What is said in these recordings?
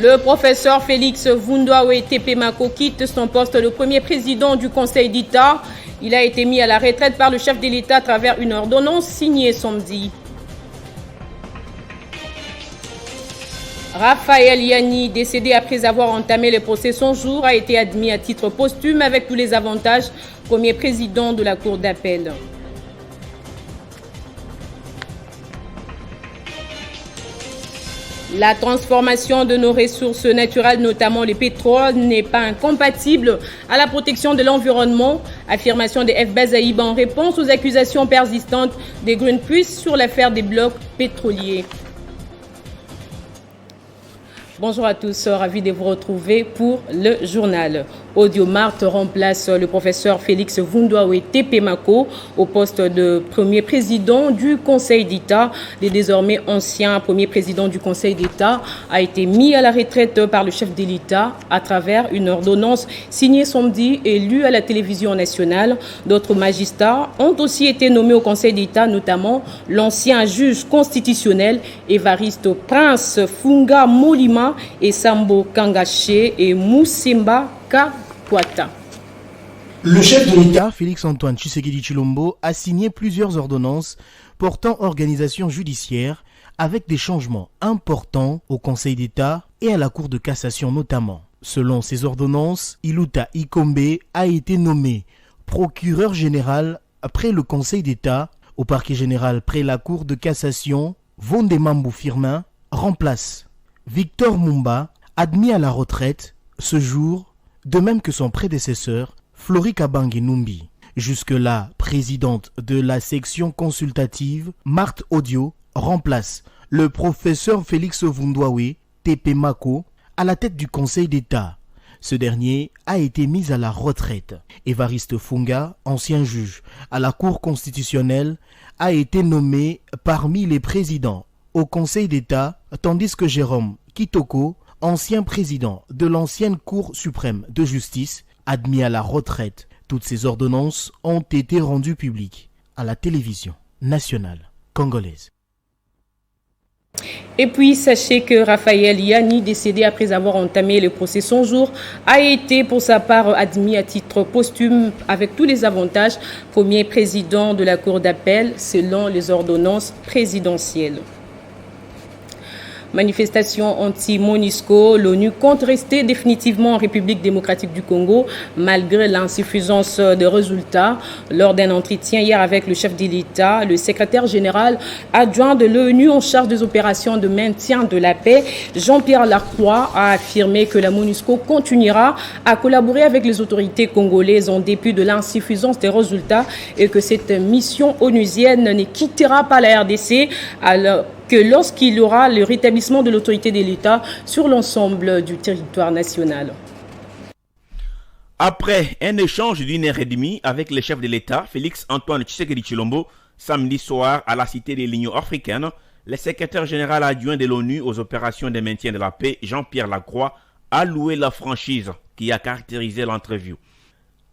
Le professeur Félix Vundwawe Tepemako quitte son poste de premier président du Conseil d'État. Il a été mis à la retraite par le chef de l'État à travers une ordonnance signée samedi. Raphaël Yanni, décédé après avoir entamé le procès 100 jours, a été admis à titre posthume avec tous les avantages, premier président de la Cour d'appel. La transformation de nos ressources naturelles, notamment le pétrole, n'est pas incompatible à la protection de l'environnement. Affirmation de F. Bazaïb en réponse aux accusations persistantes de Greenpeace sur l'affaire des blocs pétroliers. Bonjour à tous, ravi de vous retrouver pour le journal. Audiomart remplace le professeur Félix Vundwawe Tepemako au poste de premier président du Conseil d'État. Le désormais ancien premier président du Conseil d'État a été mis à la retraite par le chef de l'État à travers une ordonnance signée samedi et lue à la télévision nationale. D'autres magistrats ont aussi été nommés au Conseil d'État, notamment l'ancien juge constitutionnel Évariste Prince Funga Molima et Sambo Kangache et Moussimba Kakwata. Le chef de l'État, Félix-Antoine Tshisekedi Tshilombo, a signé plusieurs ordonnances portant organisation judiciaire avec des changements importants au Conseil d'État et à la Cour de cassation notamment. Selon ces ordonnances, Iluta Ikombe a été nommé procureur général après le Conseil d'État, au parquet général près la Cour de cassation. Vondemambu Firmin remplace Victor Mumba, admis à la retraite ce jour, de même que son prédécesseur, Flori Kabange Numbi. Jusque-là, présidente de la section consultative, Marthe Audio remplace le professeur Félix Vundwawe Tepemako à la tête du Conseil d'État. Ce dernier a été mis à la retraite. Évariste Funga, ancien juge à la Cour constitutionnelle, a été nommé parmi les présidents au Conseil d'État, tandis que Jérôme Kitoko, ancien président de l'ancienne Cour suprême de justice, admis à la retraite. Toutes ces ordonnances ont été rendues publiques à la télévision nationale congolaise. Et puis, sachez que Raphaël Yanni, décédé après avoir entamé le procès 100 jours, a été pour sa part admis à titre posthume avec tous les avantages, premier président de la Cour d'appel selon les ordonnances présidentielles. Manifestation anti-MONUSCO, l'ONU compte rester définitivement en République démocratique du Congo malgré l'insuffisance de résultats. Lors d'un entretien hier avec le chef de l'État, le secrétaire général adjoint de l'ONU en charge des opérations de maintien de la paix, Jean-Pierre Lacroix, a affirmé que la MONUSCO continuera à collaborer avec les autorités congolaises en dépit de l'insuffisance des résultats et que cette mission onusienne ne quittera pas la RDC alors que lorsqu'il y aura le rétablissement de l'autorité de l'État sur l'ensemble du territoire national. Après un échange d'une heure et demie avec le chef de l'État, Félix-Antoine Tshisekedi Tshilombo, samedi soir à la Cité de l'Union africaine, le secrétaire général adjoint de l'ONU aux opérations de maintien de la paix, Jean-Pierre Lacroix, a loué la franchise qui a caractérisé l'entrevue.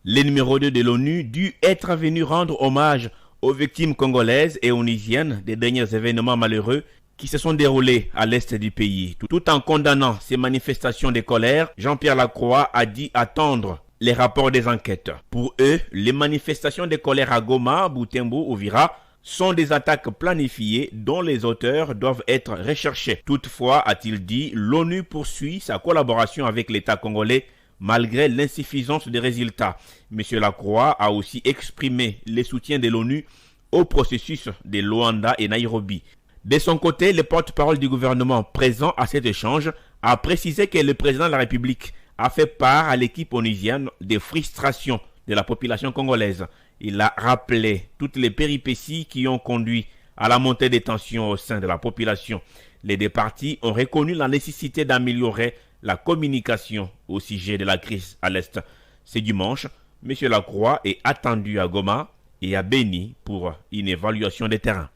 Le numéro 2 de l'ONU dut être venu rendre hommage aux victimes congolaises et onusiennes des derniers événements malheureux qui se sont déroulés à l'est du pays. Tout en condamnant ces manifestations de colère, Jean-Pierre Lacroix a dit attendre les rapports des enquêtes. Pour eux, les manifestations de colère à Goma, Butembo ou Vira sont des attaques planifiées dont les auteurs doivent être recherchés. Toutefois, a-t-il dit, l'ONU poursuit sa collaboration avec l'État congolais malgré l'insuffisance des résultats. M. Lacroix a aussi exprimé le soutien de l'ONU au processus de Luanda et Nairobi. De son côté, le porte-parole du gouvernement présent à cet échange a précisé que le président de la République a fait part à l'équipe onusienne des frustrations de la population congolaise. Il a rappelé toutes les péripéties qui ont conduit à la montée des tensions au sein de la population. Les deux parties ont reconnu la nécessité d'améliorer la communication au sujet de la crise à l'Est. Ce dimanche, M. Lacroix est attendu à Goma et à Beni pour une évaluation des terrains.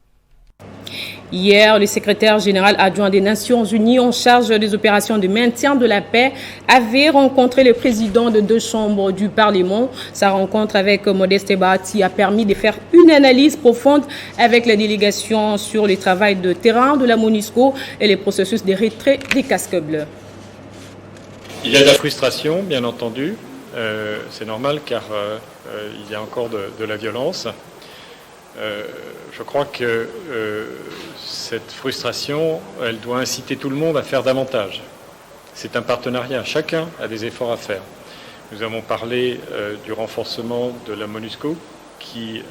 Hier, le secrétaire général adjoint des Nations Unies en charge des opérations de maintien de la paix avait rencontré le président de 2 chambres du Parlement. Sa rencontre avec Modeste Bahati a permis de faire une analyse profonde avec la délégation sur le travail de terrain de la MONUSCO et les processus de retrait des casques bleus. Il y a de la frustration, bien entendu. C'est normal car il y a encore de la violence. Je crois que cette frustration, elle doit inciter tout le monde à faire davantage. C'est un partenariat, chacun a des efforts à faire. Nous avons parlé du renforcement de la MONUSCO qui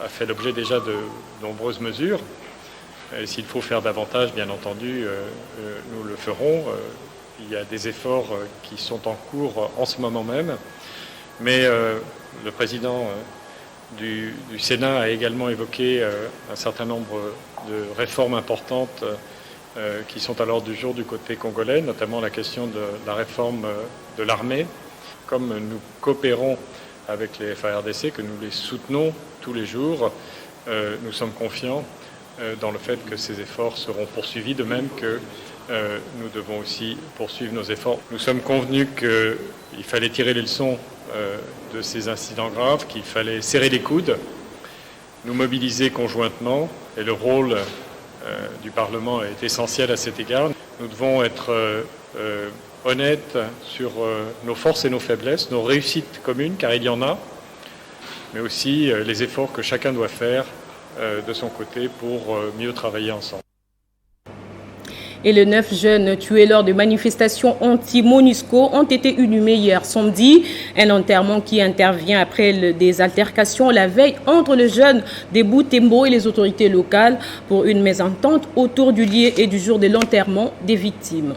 a fait l'objet déjà de nombreuses mesures. S'il faut faire davantage, bien entendu, nous le ferons. Il y a des efforts qui sont en cours en ce moment même. Mais le président du Sénat a également évoqué un certain nombre de réformes importantes qui sont à l'ordre du jour du côté congolais, notamment la question de la réforme de l'armée. Comme nous coopérons avec les FARDC, que nous les soutenons tous les jours, nous sommes confiants dans le fait que ces efforts seront poursuivis, de même que nous devons aussi poursuivre nos efforts. Nous sommes convenus qu'il fallait tirer les leçons de ces incidents graves, qu'il fallait serrer les coudes, nous mobiliser conjointement, et le rôle du Parlement est essentiel à cet égard. Nous devons être honnêtes sur nos forces et nos faiblesses, nos réussites communes, car il y en a, mais aussi les efforts que chacun doit faire de son côté pour mieux travailler ensemble. Et les 9 jeunes tués lors de manifestations anti-MONUSCO ont été inhumés hier samedi. Un enterrement qui intervient après des altercations la veille entre les jeunes de Butembo et les autorités locales pour une mésentente autour du lieu et du jour de l'enterrement des victimes.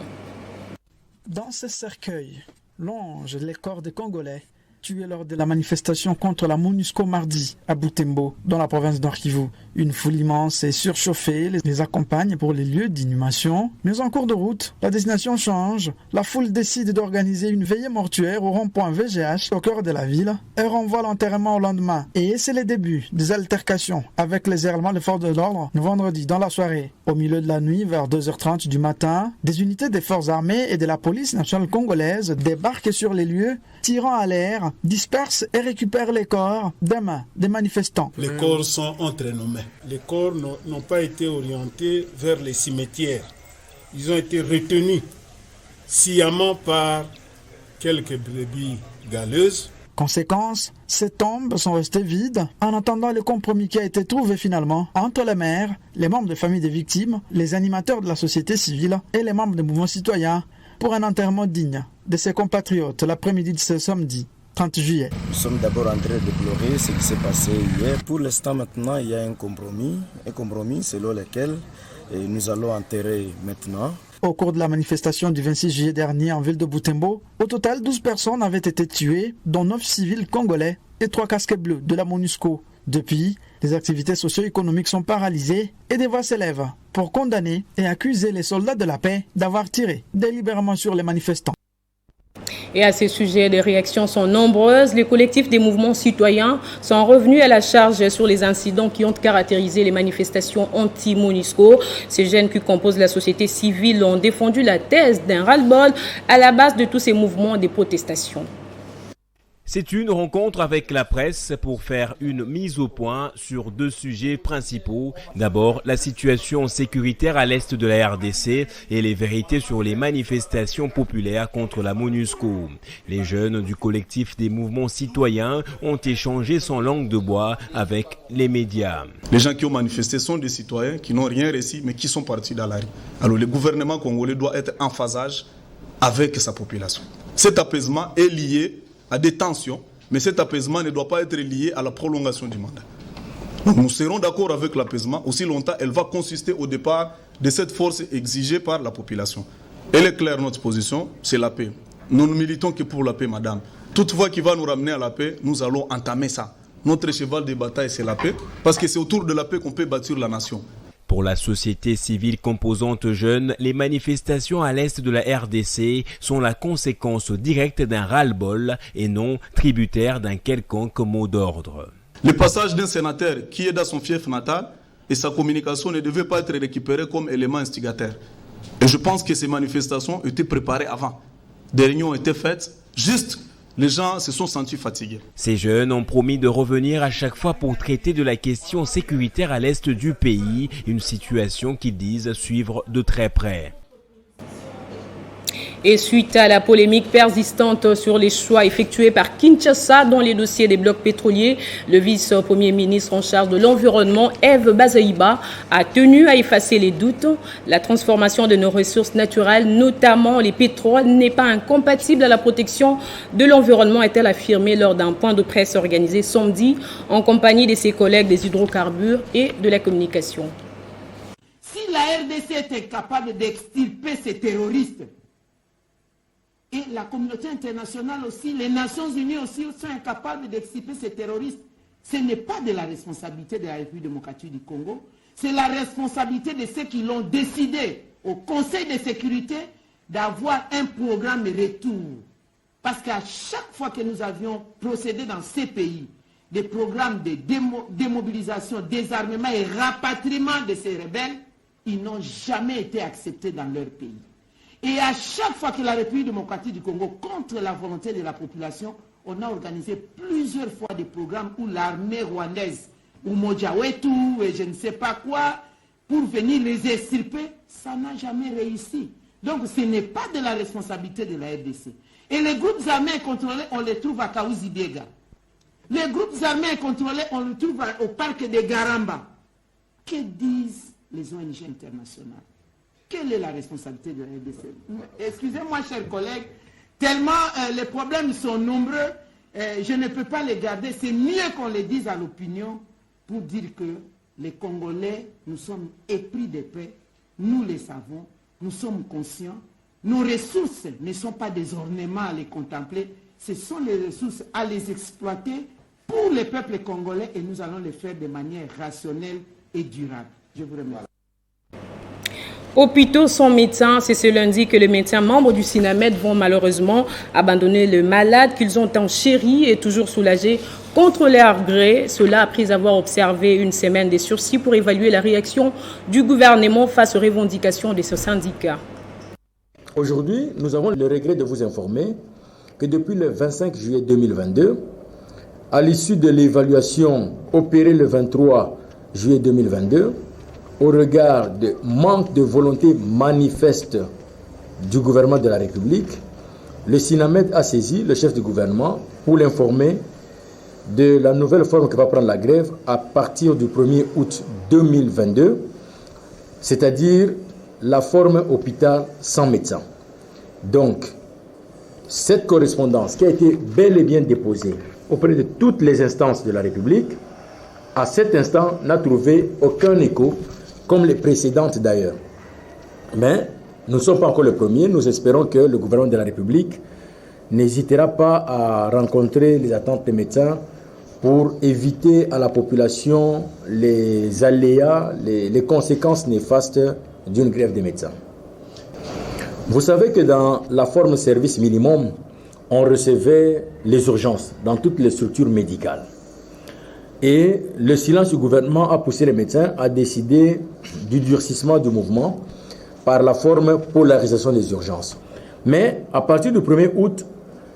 Dans ce cercueil, longe les corps des Congolais tués lors de la manifestation contre la MONUSCO mardi à Butembo, dans la province d'Nord-Kivu. Une foule immense et surchauffée les accompagne pour les lieux d'inhumation. Mais en cours de route, la destination change. La foule décide d'organiser une veillée mortuaire au rond-point VGH au cœur de la ville et renvoie l'enterrement au lendemain. Et c'est le début des altercations avec les éléments de forces de l'ordre le vendredi dans la soirée. Au milieu de la nuit, vers 2h30 du matin, des unités des forces armées et de la police nationale congolaise débarquent sur les lieux, tirant à l'air, dispersent et récupèrent les corps des manifestants. Les corps sont entre nos mains. Les corps n'ont pas été orientés vers les cimetières. Ils ont été retenus sciemment par quelques brebis galeuses. Conséquence, ces tombes sont restées vides en attendant le compromis qui a été trouvé finalement entre les maires, les membres des familles des victimes, les animateurs de la société civile et les membres des mouvements citoyens pour un enterrement digne de ses compatriotes l'après-midi de ce samedi 30 juillet. Nous sommes d'abord en train de déplorer ce qui s'est passé hier. Pour l'instant maintenant, il y a un compromis selon lequel nous allons enterrer maintenant. Au cours de la manifestation du 26 juillet dernier en ville de Butembo, au total 12 personnes avaient été tuées, dont 9 civils congolais et 3 casques bleus de la MONUSCO. Depuis, les activités socio-économiques sont paralysées et des voix s'élèvent pour condamner et accuser les soldats de la paix d'avoir tiré délibérément sur les manifestants. Et à ce sujet, les réactions sont nombreuses. Les collectifs des mouvements citoyens sont revenus à la charge sur les incidents qui ont caractérisé les manifestations anti-MONUSCO. Ces jeunes qui composent la société civile ont défendu la thèse d'un ras-le-bol à la base de tous ces mouvements de protestation. C'est une rencontre avec la presse pour faire une mise au point sur 2 sujets principaux. D'abord, la situation sécuritaire à l'est de la RDC et les vérités sur les manifestations populaires contre la MONUSCO. Les jeunes du collectif des mouvements citoyens ont échangé sans langue de bois avec les médias. Les gens qui ont manifesté sont des citoyens qui n'ont rien réussi mais qui sont partis dans la rue. Alors le gouvernement congolais doit être en phasage avec sa population. Cet apaisement est lié à des tensions, mais cet apaisement ne doit pas être lié à la prolongation du mandat. Donc nous serons d'accord avec l'apaisement, aussi longtemps elle va consister au départ de cette force exigée par la population. Elle est claire, notre position, c'est la paix. Nous ne militons que pour la paix, madame. Toute voie qui va nous ramener à la paix, nous allons entamer ça. Notre cheval de bataille, c'est la paix, parce que c'est autour de la paix qu'on peut bâtir la nation. Pour la société civile composante jeune, les manifestations à l'est de la RDC sont la conséquence directe d'un ras-le-bol et non tributaire d'un quelconque mot d'ordre. Le passage d'un sénateur qui est dans son fief natal et sa communication ne devait pas être récupérée comme élément instigateur. Et je pense que ces manifestations étaient préparées avant. Des réunions ont été faites, juste les gens se sont sentis fatigués. Ces jeunes ont promis de revenir à chaque fois pour traiter de la question sécuritaire à l'est du pays, une situation qu'ils disent suivre de très près. Et suite à la polémique persistante sur les choix effectués par Kinshasa dans les dossiers des blocs pétroliers, le vice-premier ministre en charge de l'environnement, Eve Bazaïba, a tenu à effacer les doutes. La transformation de nos ressources naturelles, notamment les pétroles, n'est pas incompatible à la protection de l'environnement, a-t-elle affirmé lors d'un point de presse organisé samedi en compagnie de ses collègues des hydrocarbures et de la communication. Si la RDC était capable d'extirper ces terroristes, et la communauté internationale aussi, les Nations Unies aussi sont incapables d'extirper ces terroristes, ce n'est pas de la responsabilité de la République démocratique du Congo, c'est la responsabilité de ceux qui l'ont décidé au Conseil de sécurité d'avoir un programme de retour. Parce qu'à chaque fois que nous avions procédé dans ces pays, des programmes de démobilisation, désarmement et rapatriement de ces rebelles, ils n'ont jamais été acceptés dans leur pays. Et à chaque fois que la République démocratique du Congo, contre la volonté de la population, on a organisé plusieurs fois des programmes où l'armée rwandaise, ou Mojawetu, et je ne sais pas quoi, pour venir les extirper, ça n'a jamais réussi. Donc ce n'est pas de la responsabilité de la RDC. Et les groupes armés contrôlés, on les trouve à Kaouzi-Biega. Les groupes armés contrôlés, on les trouve au parc de Garamba. Que disent les ONG internationales? Quelle est la responsabilité de la RDC? Excusez-moi, chers collègues, tellement les problèmes sont nombreux, je ne peux pas les garder. C'est mieux qu'on les dise à l'opinion pour dire que les Congolais, nous sommes épris de paix, nous les savons, nous sommes conscients. Nos ressources ne sont pas des ornements à les contempler, ce sont les ressources à les exploiter pour les peuples congolais et nous allons les faire de manière rationnelle et durable. Je vous remercie. Hôpitaux sans médecins, c'est ce lundi que les médecins membres du SINAMED vont malheureusement abandonner le malade qu'ils ont enchéri et toujours soulagé contre leur gré. Cela après avoir observé une semaine de sursis pour évaluer la réaction du gouvernement face aux revendications de ce syndicat. Aujourd'hui, nous avons le regret de vous informer que depuis le 25 juillet 2022, à l'issue de l'évaluation opérée le 23 juillet 2022, au regard de manque de volonté manifeste du gouvernement de la République, le SINAMED a saisi le chef du gouvernement pour l'informer de la nouvelle forme que va prendre la grève à partir du 1er août 2022, c'est-à-dire la forme hôpital sans médecin. Donc, cette correspondance qui a été bel et bien déposée auprès de toutes les instances de la République, à cet instant, n'a trouvé aucun écho, comme les précédentes d'ailleurs. Mais nous ne sommes pas encore le premier. Nous espérons que le gouvernement de la République n'hésitera pas à rencontrer les attentes des médecins pour éviter à la population les aléas, les conséquences néfastes d'une grève des médecins. Vous savez que dans la forme service minimum, on recevait les urgences dans toutes les structures médicales. Et le silence du gouvernement a poussé les médecins à décider du durcissement du mouvement par la forme polarisation des urgences. Mais à partir du 1er août,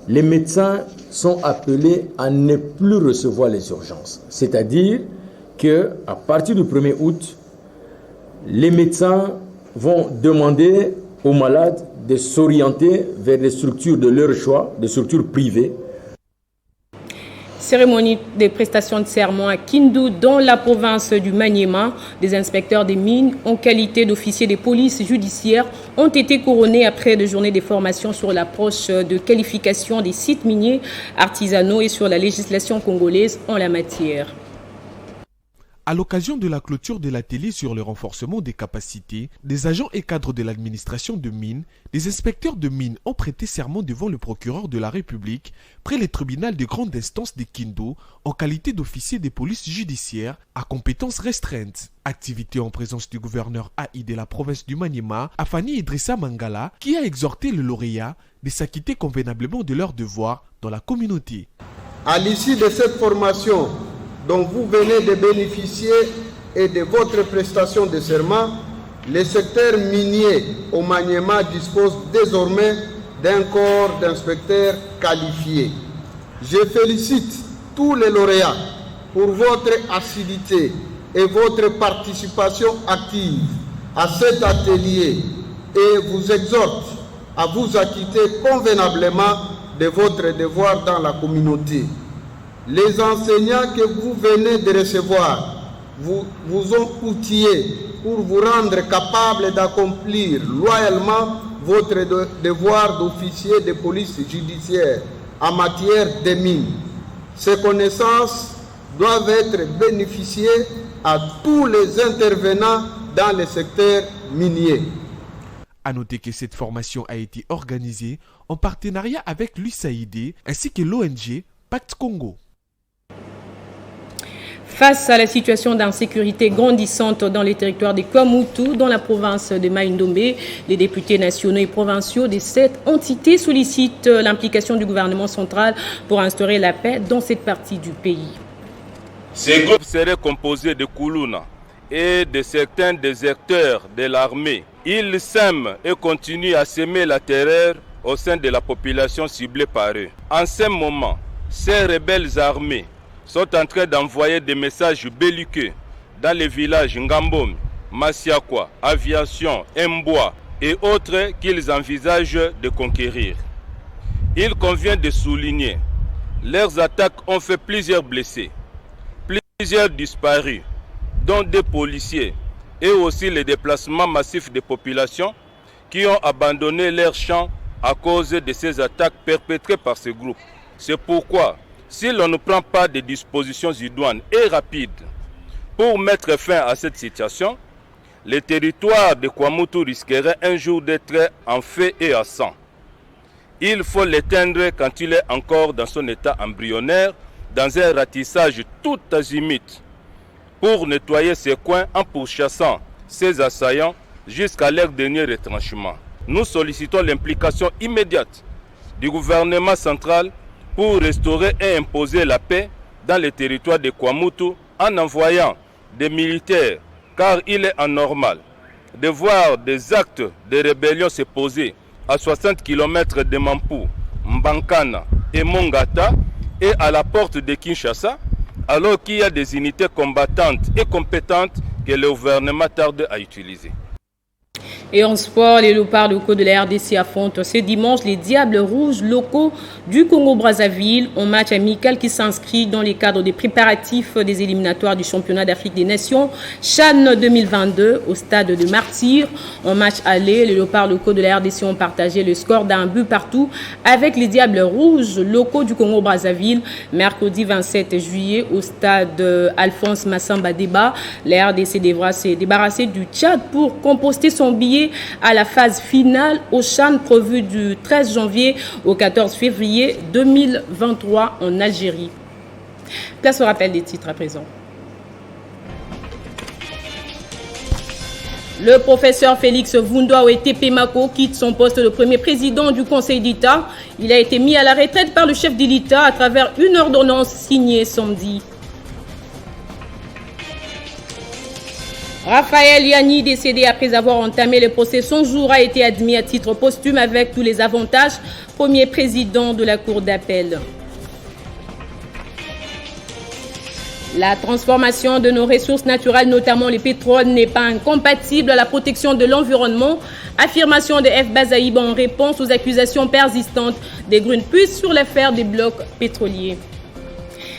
les médecins sont appelés à ne plus recevoir les urgences. C'est-à-dire qu'à partir du 1er août, les médecins vont demander aux malades de s'orienter vers des structures de leur choix, des structures privées. Cérémonie des prestations de serment à Kindu, dans la province du Maniema. Des inspecteurs des mines, en qualité d'officiers de police judiciaire, ont été couronnés après des journées de formation sur l'approche de qualification des sites miniers artisanaux et sur la législation congolaise en la matière. À l'occasion de la clôture de l'atelier sur le renforcement des capacités, des agents et cadres de l'administration de mines, des inspecteurs de mines ont prêté serment devant le procureur de la République près le tribunal de grande instance de Kindu en qualité d'officier de police judiciaire à compétences restreintes. Activité en présence du gouverneur AI de la province du Maniema, Afani Idrissa Mangala, qui a exhorté le lauréat de s'acquitter convenablement de leurs devoirs dans la communauté. À l'issue de cette formation, dont vous venez de bénéficier et de votre prestation de serment, le secteur minier au Maniema dispose désormais d'un corps d'inspecteurs qualifiés. Je félicite tous les lauréats pour votre assiduité et votre participation active à cet atelier et vous exhorte à vous acquitter convenablement de votre devoir dans la communauté. Les enseignants que vous venez de recevoir vous ont outillé pour vous rendre capable d'accomplir loyalement votre devoir d'officier de police judiciaire en matière de mines. Ces connaissances doivent être bénéficiées à tous les intervenants dans le secteur minier. A noter que cette formation a été organisée en partenariat avec l'USAID ainsi que l'ONG Pacte Congo. Face à la situation d'insécurité grandissante dans les territoires de Kwamutu, dans la province de Mai-Ndombe, les députés nationaux et provinciaux de cette entité sollicitent l'implication du gouvernement central pour instaurer la paix dans cette partie du pays. Ces groupes seraient composés de Koulouna et de certains déserteurs de l'armée. Ils sèment et continuent à semer la terreur au sein de la population ciblée par eux. En ce moment, ces rebelles armés sont en train d'envoyer des messages belliqueux dans les villages Ngambom, Masiakwa, Aviation, Mboa et autres qu'ils envisagent de conquérir. Il convient de souligner, leurs attaques ont fait plusieurs blessés, plusieurs disparus, dont des policiers et aussi les déplacements massifs des populations qui ont abandonné leurs champs à cause de ces attaques perpétrées par ce groupe. C'est pourquoi, si l'on ne prend pas des dispositions idoines et rapides pour mettre fin à cette situation, le territoire de Kwamutu risquerait un jour d'être en feu et à sang. Il faut l'éteindre quand il est encore dans son état embryonnaire, dans un ratissage tout azimut, pour nettoyer ces coins en pourchassant ces assaillants jusqu'à leur dernier retranchement. Nous sollicitons l'implication immédiate du gouvernement central pour restaurer et imposer la paix dans le territoire de Kwamutu en envoyant des militaires, car il est anormal de voir des actes de rébellion se poser à 60 km de Mampou, Mbankana et Mongata et à la porte de Kinshasa, alors qu'il y a des unités combattantes et compétentes que le gouvernement tarde à utiliser. Et en sport, les léopards locaux de la RDC affrontent ce dimanche les Diables Rouges locaux du Congo-Brazzaville en match amical qui s'inscrit dans les cadres des préparatifs des éliminatoires du championnat d'Afrique des Nations CHAN 2022 au stade de Martyr. En match aller, les léopards locaux de la RDC ont partagé le score d'un but partout avec les Diables Rouges locaux du Congo-Brazzaville mercredi 27 juillet au stade Alphonse Massamba Déba. La RDC devra se débarrasser du Tchad pour composter son billet à la phase finale au CHAN prévu du 13 janvier au 14 février 2023 en Algérie. Place au rappel des titres à présent. Le professeur Félix Vundoa Tepemako quitte son poste de premier président du Conseil d'État. Il a été mis à la retraite par le chef de l'État à travers une ordonnance signée samedi. Raphaël Yanni, décédé après avoir entamé le procès, son jour a été admis à titre posthume avec tous les avantages. Premier président de la Cour d'appel. La transformation de nos ressources naturelles, notamment le pétrole, n'est pas incompatible à la protection de l'environnement. Affirmation de F. Bazaïb en réponse aux accusations persistantes des Greenpeace sur l'affaire des blocs pétroliers.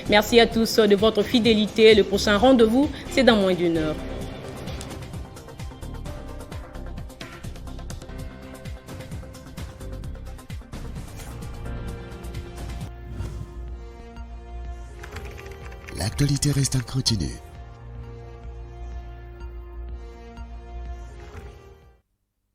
Merci à tous de votre fidélité. Le prochain rendez-vous, c'est dans moins d'une heure. L'actualité reste en continu.